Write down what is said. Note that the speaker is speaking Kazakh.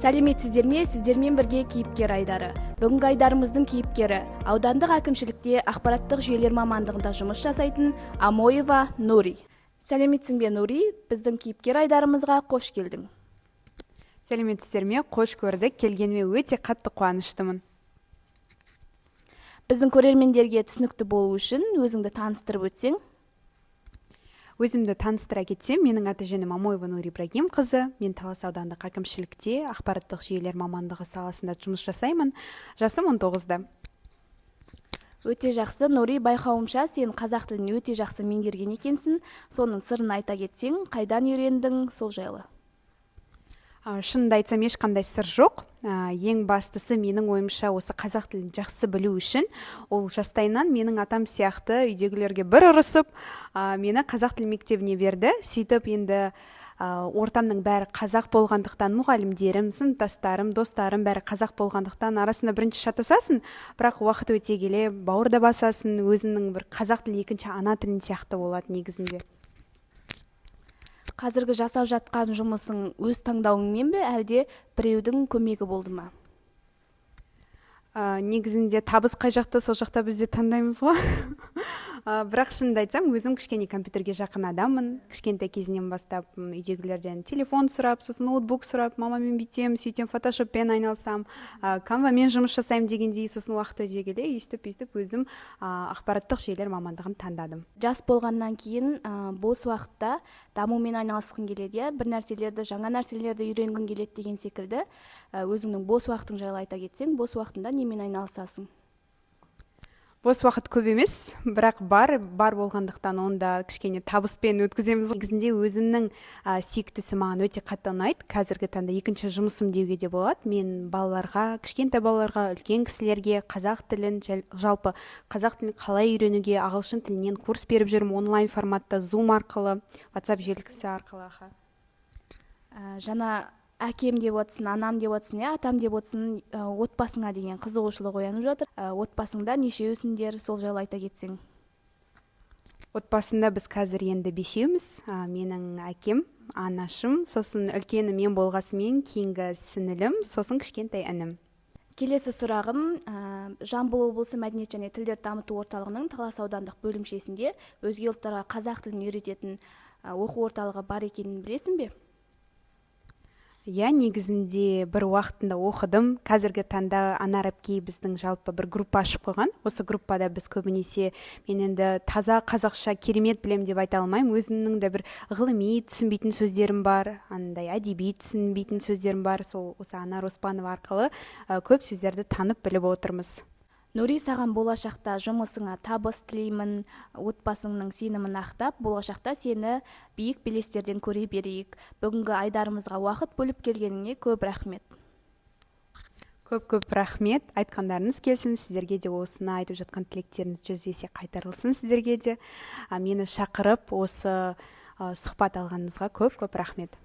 Сәлеметсіздерме, сіздермен бірге кейіпкер Айдары. Бүгінгі Айдарымыздың кейіпкері аудандық әкімшілікте ақпараттық жүйелер мамандығында жұмыс жасайтын Амоева Нури. Сәлеметсің бе, Нури? Біздің кейіпкер Айдарымызға қош келдің. Сәлеметсіздерме, қош көрдік. Келгеніме өте қатты қуаныштымын. Біздің көрермендерге түсінікті болу үшін өзіңді таныстырып өтсең? Өзімді таныстыра кетсем, менің аты-жөнім Амоева Нури Ибрагим қызы. Мен Талас аудандық әкімшілікте ақпараттық жүйелер мамандығы саласында жұмыс жасаймын. Жасым 19-да. Өте жақсы, Нури, байқауымша сен қазақ тілін өте жақсы меңгерген екенсің. Соның сырын айта кетсең, қайдан үйрендің, сол жайлы? Шынымды айтсам, ешқандай сыр жоқ. Ең бастысы менің ойымша осы қазақ тілін жақсы білу үшін, ол жастайынан менің атам сияқты үйдегілерге бір ұрысып, мені қазақ тіл мектебіне берді. Сөйтіп енді ортамның бәрі қазақ болғандықтан, мұғалімдерім, сыныптастарым, достарым бәрі қазақ болғандықтан арасында бірінші шатасасың, бірақ уақыт өте келе бауырда басасың, өзіңнің бір қазақ тілі екінші ана тілін сияқты болады негізінде. Қазіргі жасап жатқан жұмысың өз таңдауыңмен бе, әлде біреудің көмегі болды ма? Негізінде табыс қай жақта, сол жақта бізде таңдаймыз ғой. Бірақ шынымды айтсам, өзім кішкене компьютерге жақын адаммын. Кішкентай кезінен бастап үйдегілерден телефон сұрап, сосын ноутбук сұрап, мамамен бүйтем, сөйтем, фотошоппен айналсам, канвамен жұмыс жасаймын дегендей, сосын уақыт өте келе өйстіп өзім ақпараттық жүйелер мамандығын таңдадым. Жас болғаннан кейін бос уақытта дамумен айналысқың келеді, жаңа нәрселерді үйренгің келеді деген секілді. Өзіңнің бос уақытың жайлы айта кетсең, бос уақытында немен айналысасың? Бос уақыт көп емес, бірақ бар болғандықтан онда кішкене табыспен өткіземіз. Негізінде өзімнің сүйіктісі маған өте қатты ұнайды. Қазіргі таңда екінші жұмысым деуге де болады. Мен балаларға, кішкентай балаларға, үлкен кісілерге қазақ тілін, жалпы қазақ тілін қалай үйренуге, ағылшын тілінен курс беріп жүрмін онлайн форматта, Zoom арқылы, WhatsApp желісі арқылы. Жаңа әкем деп отсын, анам деп отсын, атам деп отсын, отбасыңа деген қызығушылық оянып жатыр. Отбасыңда нешеусіңдер, сол жайлы айта кетсең? Отбасында біз қазір енді 5-еуміз. Менің әкем, анашым, сосын үлкені мен болғасымен кейінгі сіңілім, сосын кішкентай інім. Келесі сұрағым, Жамбыл облысы мәдениет және тілдерді дамыту орталығының Талас аудандық бөлімшесінде өзге ұлттарға қазақ тілін үйрететін оқу орталығы бар екенін білесің бе? Негізінде бір уақытында оқыдым. Қазіргі таңда Анар әпкей біздің жалпы бір группа ашып қойған. Осы группада біз көбінесе, мен енді таза қазақша керемет білем деп айта алмаймын. Өзімнің де бір ғылыми түсінбейтін сөздерім бар, әдеби түсінбейтін сөздерім бар. Сол осы Анар Оспанова арқылы көп сөздерді танып біліп отырмыз. Нури, саған болашақта жұмысыңа табыс тілеймін, отбасыңның сенімін ақтап, болашақта сені биік белестерден көре берейік. Бүгінгі Айдарымызға уақыт бөліп келгеніңе көп рахмет. Көп рахмет. Айтқандарыңыз келсін, сіздерге де осыны айтып жатқан тілектеріңіз 100 есе қайтарылсын сіздерге де. Мені шақырып, осы сұхбат алғаныңызға көп рахмет.